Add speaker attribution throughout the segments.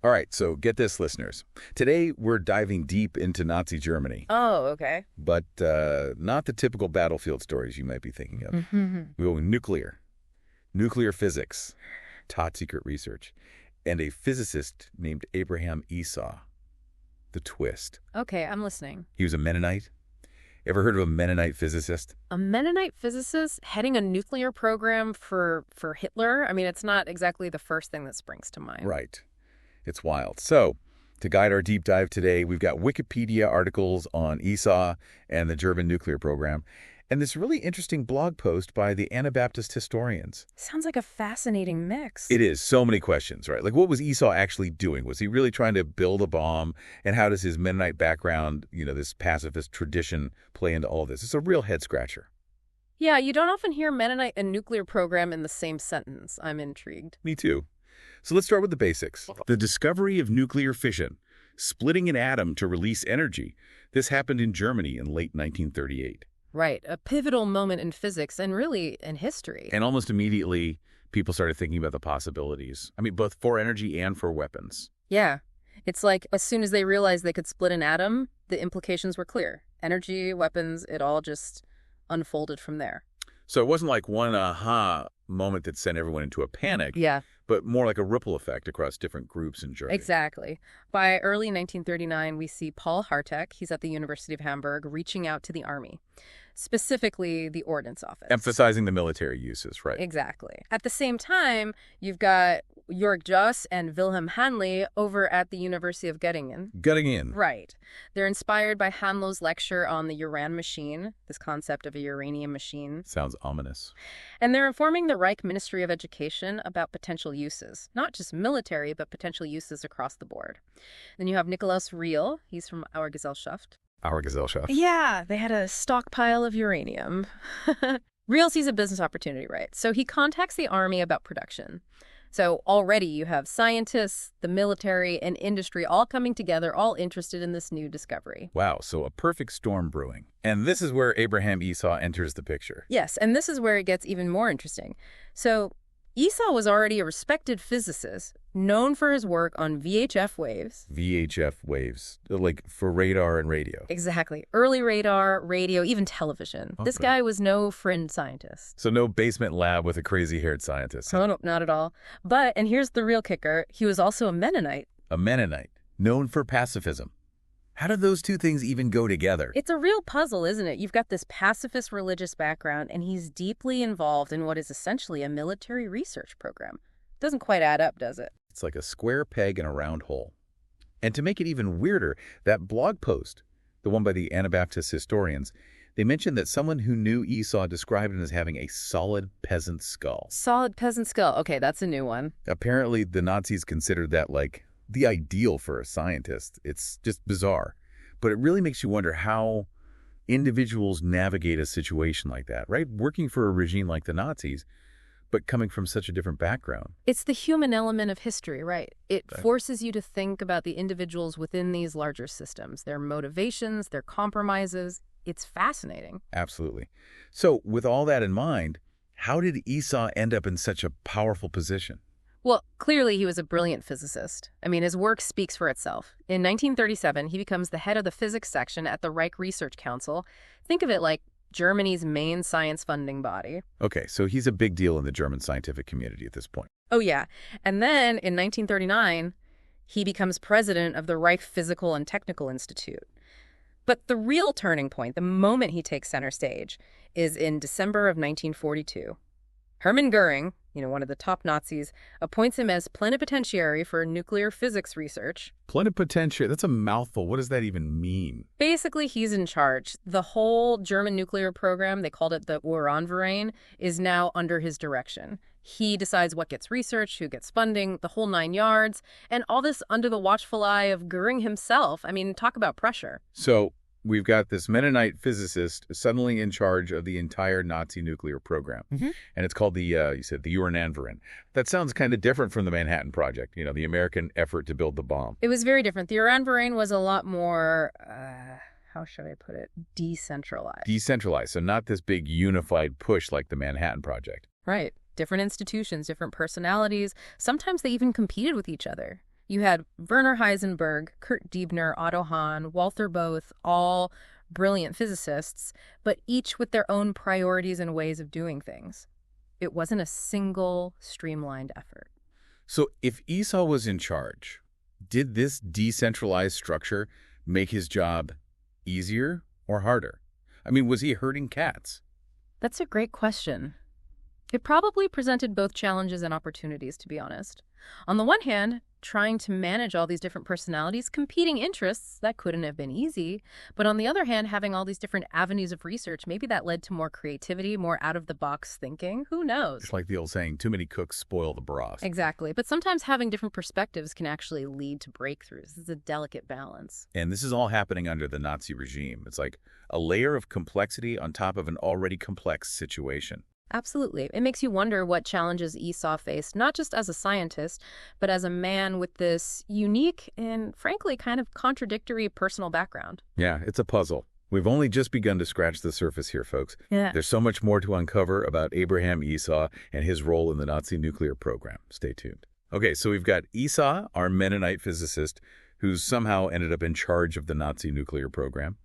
Speaker 1: All right, so get this, listeners. Today, we're diving deep into Nazi Germany,
Speaker 2: Oh, okay.
Speaker 1: but not the typical battlefield stories you might be thinking of.
Speaker 2: Mm-hmm.
Speaker 1: We go nuclear physics, top-secret research, and a physicist named Abraham Esau. The twist.
Speaker 2: Okay, I'm listening.
Speaker 1: He was a Mennonite. Ever heard of a Mennonite physicist?
Speaker 2: A Mennonite physicist heading a nuclear program for Hitler? I mean, it's not exactly the first thing that springs to mind.
Speaker 1: Right. It's wild. So, to guide our deep dive today, we've got Wikipedia articles on Esau and the German nuclear program, and this really interesting blog post by the Anabaptist historians.
Speaker 2: Sounds like a fascinating mix.
Speaker 1: It is. So many questions, right? Like, what was Esau actually doing? Was he really trying to build a bomb? And how does his Mennonite background, this pacifist tradition, play into all of this? It's a real head-scratcher.
Speaker 2: Yeah, you don't often hear Mennonite and nuclear program in the same sentence. I'm intrigued.
Speaker 1: Me too. So let's start with the basics. The discovery of nuclear fission, splitting an atom to release energy. This happened in Germany in late 1938.
Speaker 2: Right, a pivotal moment in physics and really in history.
Speaker 1: And almost immediately, people started thinking about the possibilities. I mean, both for energy and for weapons.
Speaker 2: Yeah, it's like as soon as they realized they could split an atom, the implications were clear. Energy, weapons, it all just unfolded from there.
Speaker 1: So it wasn't like one aha moment that sent everyone into a panic.
Speaker 2: Yeah.
Speaker 1: But more like a ripple effect across different groups in Germany.
Speaker 2: Exactly. By early 1939, we see Paul Hartek, he's at the University of Hamburg, reaching out to the army, specifically the Ordnance Office.
Speaker 1: Emphasizing the military uses, right?
Speaker 2: Exactly. At the same time, you've got Jörg Joss and Wilhelm Hanley over at the University of Göttingen.
Speaker 1: Göttingen.
Speaker 2: Right. They're inspired by Hanlow's lecture on the Uran machine, this concept of a uranium machine.
Speaker 1: Sounds ominous.
Speaker 2: And they're informing the Reich Ministry of Education about potential uses, not just military, but potential uses across the board. Then you have Nikolaus Riehl. He's from Our Gesellschaft.
Speaker 1: Our Gesellschaft.
Speaker 2: Yeah, they had a stockpile of uranium. Riehl sees a business opportunity, right? So he contacts the army about production. So already you have scientists, the military, and industry all coming together, all interested in this new discovery.
Speaker 1: Wow, so a perfect storm brewing. And this is where Abraham Esau enters the picture.
Speaker 2: Yes, and this is where it gets even more interesting. So Esau was already a respected physicist, known for his work on VHF waves.
Speaker 1: VHF waves, like for radar and radio.
Speaker 2: Exactly. Early radar, radio, even television.
Speaker 1: Okay.
Speaker 2: This guy was no fringe scientist.
Speaker 1: So no basement lab with a crazy-haired scientist.
Speaker 2: Oh, no, not at all. But, and here's the real kicker, he was also a Mennonite.
Speaker 1: A Mennonite, known for pacifism. How do those two things even go together?
Speaker 2: It's a real puzzle, isn't it? You've got this pacifist religious background, and he's deeply involved in what is essentially a military research program. Doesn't quite add up, does it?
Speaker 1: It's like a square peg in a round hole. And to make it even weirder, that blog post, the one by the Anabaptist historians, they mentioned that someone who knew Esau described him as having a solid peasant skull.
Speaker 2: Solid peasant skull. Okay, that's a new one.
Speaker 1: Apparently, the Nazis considered that like the ideal for a scientist. It's just bizarre. But it really makes you wonder how individuals navigate a situation like that, right? Working for a regime like the Nazis, but coming from such a different background.
Speaker 2: It's the human element of history, right? It forces you to think about the individuals within these larger systems, their motivations, their compromises. It's fascinating.
Speaker 1: Absolutely. So with all that in mind, how did Esau end up in such a powerful position?
Speaker 2: Well, clearly he was a brilliant physicist. I mean, his work speaks for itself. In 1937, he becomes the head of the physics section at the Reich Research Council. Think of it like Germany's main science funding body.
Speaker 1: Okay, so he's a big deal in the German scientific community at this point.
Speaker 2: Oh, yeah. And then in 1939, he becomes president of the Reich Physical and Technical Institute. But the real turning point, the moment he takes center stage, is in December of 1942. Hermann Goering, one of the top Nazis, appoints him as plenipotentiary for nuclear physics research.
Speaker 1: Plenipotentiary, that's a mouthful. What does that even mean?
Speaker 2: Basically, he's in charge. The whole German nuclear program, they called it the Uranverein, is now under his direction. He decides what gets researched, who gets funding, the whole 9 yards, and all this under the watchful eye of Goering himself. I mean, talk about pressure.
Speaker 1: So we've got this Mennonite physicist suddenly in charge of the entire Nazi nuclear program. Mm-hmm. And it's called you said the Uranverein. That sounds kind of different from the Manhattan Project, the American effort to build the bomb.
Speaker 2: It was very different. The Uranverein was a lot more, how should I put it, decentralized.
Speaker 1: Decentralized, so not this big unified push like the Manhattan Project.
Speaker 2: Right. Different institutions, different personalities. Sometimes they even competed with each other. You had Werner Heisenberg, Kurt Diebner, Otto Hahn, Walther Bothe, all brilliant physicists, but each with their own priorities and ways of doing things. It wasn't a single, streamlined effort.
Speaker 1: So if Esau was in charge, did this decentralized structure make his job easier or harder? I mean, was he herding cats?
Speaker 2: That's a great question. It probably presented both challenges and opportunities, to be honest. On the one hand, trying to manage all these different personalities, competing interests, that couldn't have been easy. But on the other hand, having all these different avenues of research, maybe that led to more creativity, more out-of-the-box thinking. Who knows?
Speaker 1: It's like the old saying, too many cooks spoil the broth.
Speaker 2: Exactly. But sometimes having different perspectives can actually lead to breakthroughs. It's a delicate balance.
Speaker 1: And this is all happening under the Nazi regime. It's like a layer of complexity on top of an already complex situation.
Speaker 2: Absolutely. It makes you wonder what challenges Esau faced, not just as a scientist, but as a man with this unique and, frankly, kind of contradictory personal background.
Speaker 1: Yeah, it's a puzzle. We've only just begun to scratch the surface here, folks.
Speaker 2: Yeah.
Speaker 1: There's so much more to uncover about Abraham Esau and his role in the Nazi nuclear program. Stay tuned. Okay, so we've got Esau, our Mennonite physicist, who's somehow ended up in charge of the Nazi nuclear program.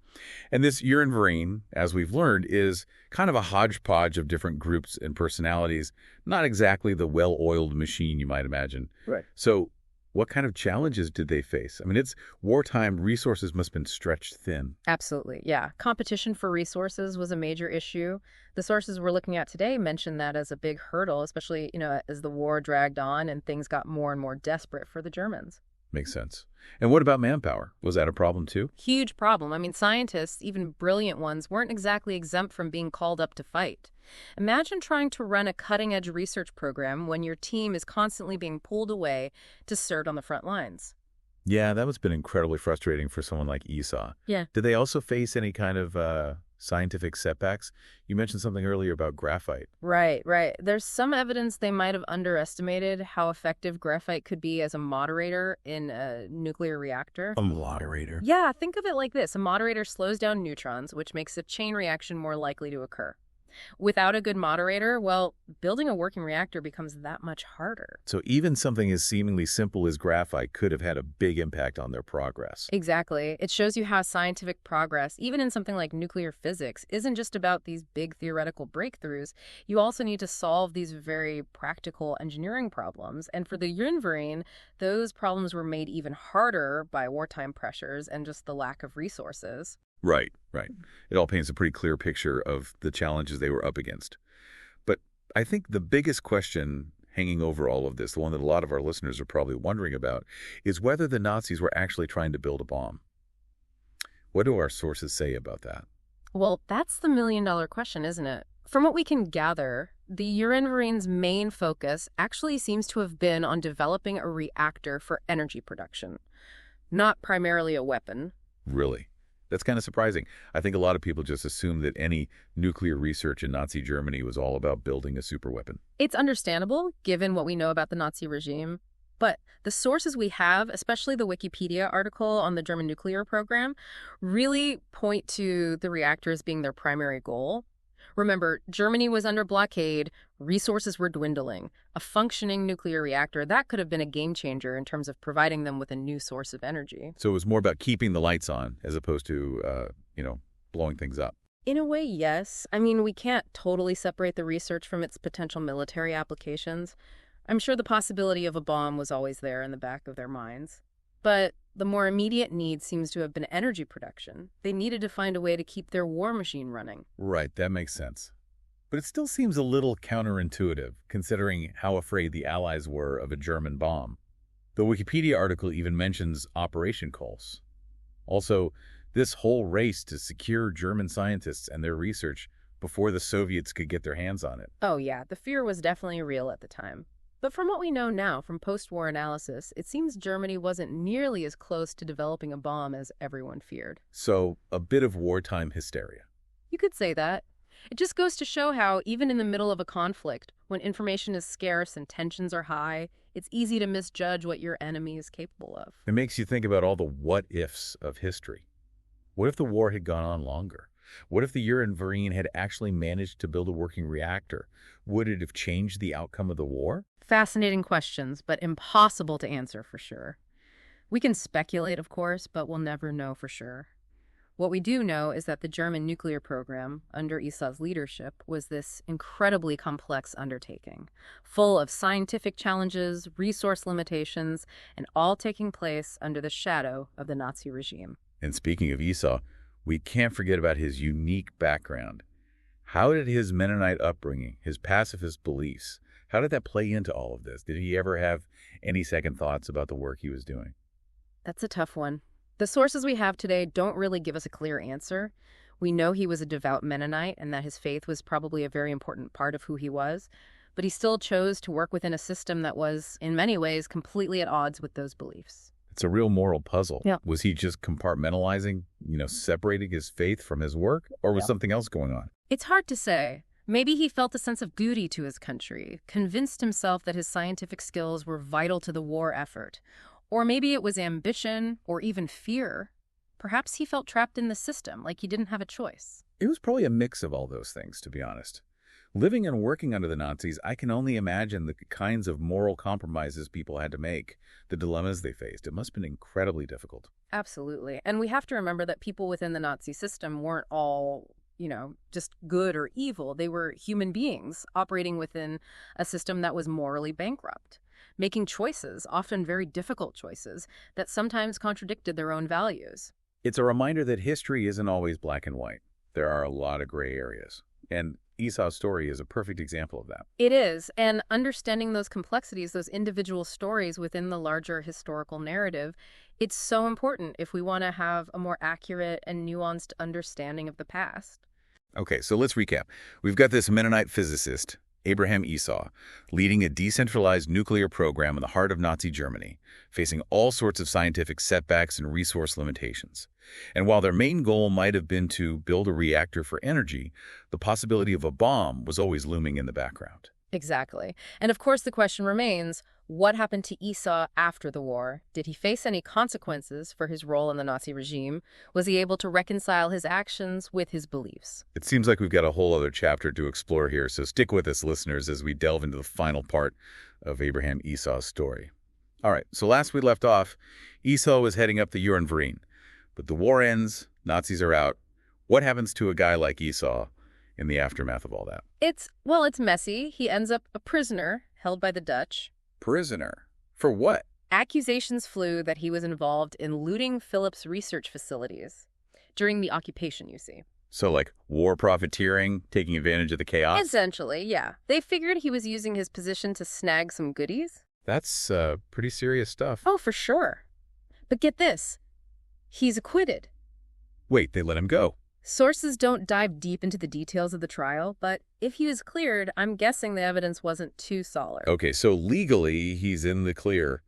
Speaker 1: And this Urianverein, as we've learned, is kind of a hodgepodge of different groups and personalities, not exactly the well-oiled machine you might imagine.
Speaker 2: Right.
Speaker 1: So what kind of challenges did they face? I mean, it's wartime, resources must have been stretched thin.
Speaker 2: Absolutely, yeah. Competition for resources was a major issue. The sources we're looking at today mention that as a big hurdle, especially, as the war dragged on and things got more and more desperate for the Germans.
Speaker 1: Makes sense. And what about manpower? Was that a problem too?
Speaker 2: Huge problem. I mean, scientists, even brilliant ones, weren't exactly exempt from being called up to fight. Imagine trying to run a cutting-edge research program when your team is constantly being pulled away to serve on the front lines.
Speaker 1: Yeah, that must have been incredibly frustrating for someone like Esau.
Speaker 2: Yeah.
Speaker 1: Did they also face any kind of scientific setbacks? You mentioned something earlier about graphite.
Speaker 2: Right. There's some evidence they might have underestimated how effective graphite could be as a moderator in a nuclear reactor.
Speaker 1: A moderator?
Speaker 2: Yeah, think of it like this. A moderator slows down neutrons, which makes a chain reaction more likely to occur. Without a good moderator, well, building a working reactor becomes that much harder.
Speaker 1: So even something as seemingly simple as graphite could have had a big impact on their progress.
Speaker 2: Exactly. It shows you how scientific progress, even in something like nuclear physics, isn't just about these big theoretical breakthroughs. You also need to solve these very practical engineering problems. And for the Urianverein, those problems were made even harder by wartime pressures and just the lack of resources.
Speaker 1: Right. It all paints a pretty clear picture of the challenges they were up against. But I think the biggest question hanging over all of this, the one that a lot of our listeners are probably wondering about, is whether the Nazis were actually trying to build a bomb. What do our sources say about that?
Speaker 2: Well, that's the million-dollar question, isn't it? From what we can gather, the Urianverein's main focus actually seems to have been on developing a reactor for energy production, not primarily a weapon.
Speaker 1: Really? That's kind of surprising. I think a lot of people just assume that any nuclear research in Nazi Germany was all about building a superweapon.
Speaker 2: It's understandable, given what we know about the Nazi regime. But the sources we have, especially the Wikipedia article on the German nuclear program, really point to the reactors being their primary goal. Remember, Germany was under blockade, resources were dwindling. A functioning nuclear reactor, that could have been a game changer in terms of providing them with a new source of energy.
Speaker 1: So it was more about keeping the lights on as opposed to, blowing things up.
Speaker 2: In a way, yes. I mean, we can't totally separate the research from its potential military applications. I'm sure the possibility of a bomb was always there in the back of their minds. But the more immediate need seems to have been energy production. They needed to find a way to keep their war machine running.
Speaker 1: Right, that makes sense. But it still seems a little counterintuitive, considering how afraid the Allies were of a German bomb. The Wikipedia article even mentions Operation Cols. Also, this whole race to secure German scientists and their research before the Soviets could get their hands on it.
Speaker 2: Oh yeah, the fear was definitely real at the time. But from what we know now from post-war analysis, it seems Germany wasn't nearly as close to developing a bomb as everyone feared.
Speaker 1: So, a bit of wartime hysteria.
Speaker 2: You could say that. It just goes to show how, even in the middle of a conflict, when information is scarce and tensions are high, it's easy to misjudge what your enemy is capable of.
Speaker 1: It makes you think about all the what-ifs of history. What if the war had gone on longer? What if the Urianverein had actually managed to build a working reactor? Would it have changed the outcome of the war?
Speaker 2: Fascinating questions, but impossible to answer for sure. We can speculate, of course, but we'll never know for sure. What we do know is that the German nuclear program, under Esau's leadership, was this incredibly complex undertaking, full of scientific challenges, resource limitations, and all taking place under the shadow of the Nazi regime.
Speaker 1: And speaking of Esau, we can't forget about his unique background. How did his Mennonite upbringing, his pacifist beliefs, how did that play into all of this? Did he ever have any second thoughts about the work he was doing?
Speaker 2: That's a tough one. The sources we have today don't really give us a clear answer. We know he was a devout Mennonite and that his faith was probably a very important part of who he was, but he still chose to work within a system that was, in many ways, completely at odds with those beliefs.
Speaker 1: It's a real moral puzzle.
Speaker 2: Yeah.
Speaker 1: Was he just compartmentalizing, separating his faith from his work, or was something else going on?
Speaker 2: It's hard to say. Maybe he felt a sense of duty to his country, convinced himself that his scientific skills were vital to the war effort. Or maybe it was ambition or even fear. Perhaps he felt trapped in the system, like he didn't have a choice.
Speaker 1: It was probably a mix of all those things, to be honest. Living and working under the Nazis, I can only imagine the kinds of moral compromises people had to make, the dilemmas they faced. It must have been incredibly difficult.
Speaker 2: Absolutely. And we have to remember that people within the Nazi system weren't all, just good or evil. They were human beings operating within a system that was morally bankrupt, making choices, often very difficult choices, that sometimes contradicted their own values.
Speaker 1: It's a reminder that history isn't always black and white. There are a lot of gray areas. And Esau's story is a perfect example of that.
Speaker 2: It is, and understanding those complexities, those individual stories within the larger historical narrative, it's so important if we want to have a more accurate and nuanced understanding of the past.
Speaker 1: Okay, so let's recap. We've got this Mennonite physicist, Abraham Esau, leading a decentralized nuclear program in the heart of Nazi Germany, facing all sorts of scientific setbacks and resource limitations. And while their main goal might have been to build a reactor for energy, the possibility of a bomb was always looming in the background.
Speaker 2: Exactly. And of course the question remains, what happened to Esau after the war? Did he face any consequences for his role in the Nazi regime? Was he able to reconcile his actions with his beliefs?
Speaker 1: It seems like we've got a whole other chapter to explore here, so stick with us, listeners, as we delve into the final part of Abraham Esau's story. All right, so last we left off, Esau was heading up the Uran. But the war ends, Nazis are out. What happens to a guy like Esau in the aftermath of all that?
Speaker 2: It's messy. He ends up a prisoner held by the Dutch.
Speaker 1: Prisoner? For what?
Speaker 2: Accusations flew that he was involved in looting Phillips' research facilities during the occupation, you see.
Speaker 1: So like war profiteering, taking advantage of the chaos?
Speaker 2: Essentially, yeah. They figured he was using his position to snag some goodies.
Speaker 1: That's pretty serious stuff.
Speaker 2: Oh, for sure. But get this. He's acquitted.
Speaker 1: Wait, they let him go?
Speaker 2: Sources don't dive deep into the details of the trial, but if he was cleared, I'm guessing the evidence wasn't too solid.
Speaker 1: Okay, so legally he's in the clear,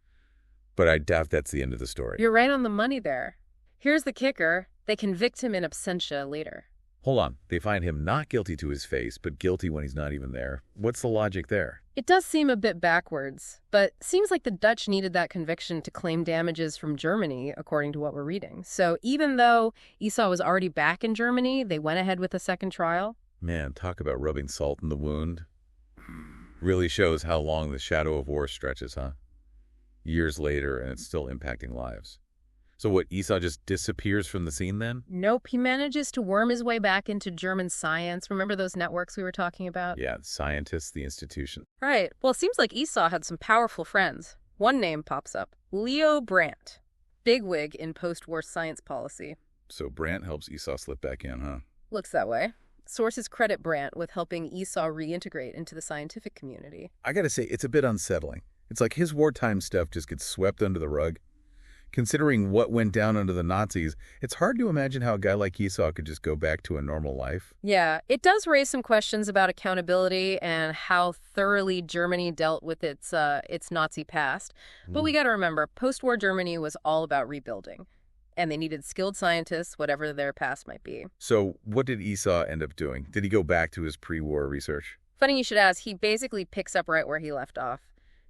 Speaker 1: but I doubt that's the end of the story.
Speaker 2: You're right on the money there. Here's the kicker. They convict him in absentia later.
Speaker 1: Hold on. They find him not guilty to his face, but guilty when he's not even there. What's the logic there?
Speaker 2: It does seem a bit backwards, but seems like the Dutch needed that conviction to claim damages from Germany, according to what we're reading. So even though Esau was already back in Germany, they went ahead with a second trial.
Speaker 1: Man, talk about rubbing salt in the wound. Really shows how long the shadow of war stretches, huh? Years later, and it's still impacting lives. So what, Esau just disappears from the scene then?
Speaker 2: Nope, he manages to worm his way back into German science. Remember those networks we were talking about?
Speaker 1: Yeah, scientists, the institution.
Speaker 2: Right. Well, it seems like Esau had some powerful friends. One name pops up. Leo Brandt. Bigwig in post-war science policy.
Speaker 1: So Brandt helps Esau slip back in, huh?
Speaker 2: Looks that way. Sources credit Brandt with helping Esau reintegrate into the scientific community.
Speaker 1: I gotta say, it's a bit unsettling. It's like his wartime stuff just gets swept under the rug. Considering what went down under the Nazis, it's hard to imagine how a guy like Esau could just go back to a normal life.
Speaker 2: Yeah, it does raise some questions about accountability and how thoroughly Germany dealt with its Nazi past. But we got to remember, post-war Germany was all about rebuilding, and they needed skilled scientists, whatever their past might be.
Speaker 1: So what did Esau end up doing? Did he go back to his pre-war research?
Speaker 2: Funny you should ask. He basically picks up right where he left off.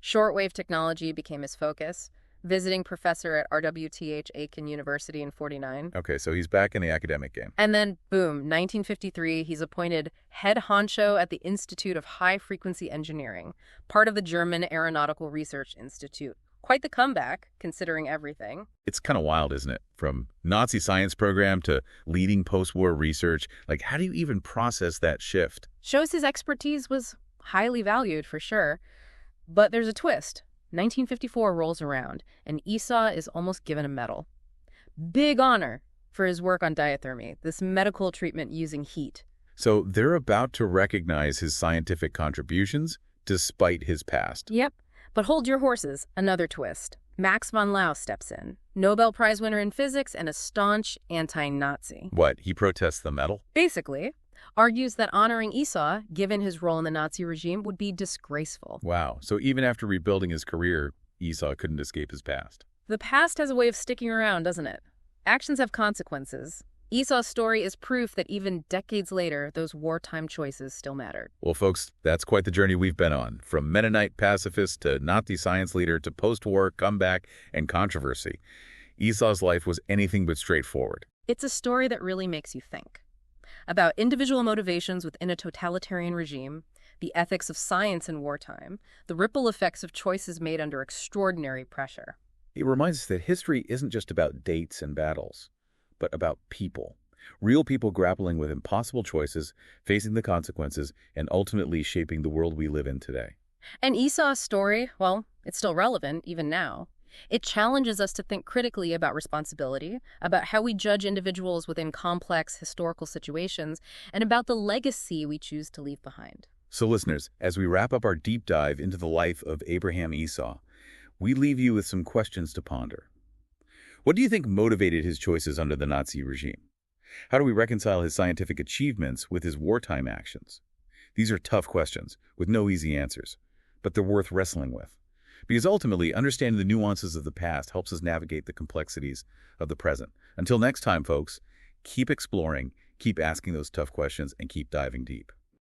Speaker 2: Shortwave technology became his focus. Visiting professor at RWTH Aiken University in 49.
Speaker 1: Okay, so he's back in the academic game.
Speaker 2: And then, boom, 1953, he's appointed head honcho at the Institute of High Frequency Engineering, part of the German Aeronautical Research Institute, Quite the comeback, considering everything.
Speaker 1: It's kind of wild, isn't it? From Nazi science program to leading post-war research. Like, how do you even process that shift?
Speaker 2: Shows his expertise was highly valued, for sure. But there's a twist. 1954 rolls around, and Esau is almost given a medal. Big honor for his work on diathermy, this medical treatment using heat.
Speaker 1: So they're about to recognize his scientific contributions despite his past.
Speaker 2: Yep. But hold your horses, another twist. Max von Laue steps in, Nobel Prize winner in physics and a staunch anti-Nazi.
Speaker 1: What, he protests the medal?
Speaker 2: Basically, argues that honoring Esau, given his role in the Nazi regime, would be disgraceful.
Speaker 1: Wow, so even after rebuilding his career, Esau couldn't escape his past.
Speaker 2: The past has a way of sticking around, doesn't it? Actions have consequences. Esau's story is proof that even decades later, those wartime choices still mattered.
Speaker 1: Well, folks, that's quite the journey we've been on. From Mennonite pacifist to Nazi science leader to post-war comeback and controversy. Esau's life was anything but straightforward.
Speaker 2: It's a story that really makes you think. About individual motivations within a totalitarian regime, the ethics of science in wartime, the ripple effects of choices made under extraordinary pressure.
Speaker 1: It reminds us that history isn't just about dates and battles, but about people. Real people grappling with impossible choices, facing the consequences, and ultimately shaping the world we live in today.
Speaker 2: And Esau's story, well, it's still relevant even now. It challenges us to think critically about responsibility, about how we judge individuals within complex historical situations, and about the legacy we choose to leave behind.
Speaker 1: So listeners, as we wrap up our deep dive into the life of Abraham Esau, we leave you with some questions to ponder. What do you think motivated his choices under the Nazi regime? How do we reconcile his scientific achievements with his wartime actions? These are tough questions with no easy answers, but they're worth wrestling with. Because ultimately, understanding the nuances of the past helps us navigate the complexities of the present. Until next time, folks, keep exploring, keep asking those tough questions, and keep diving deep.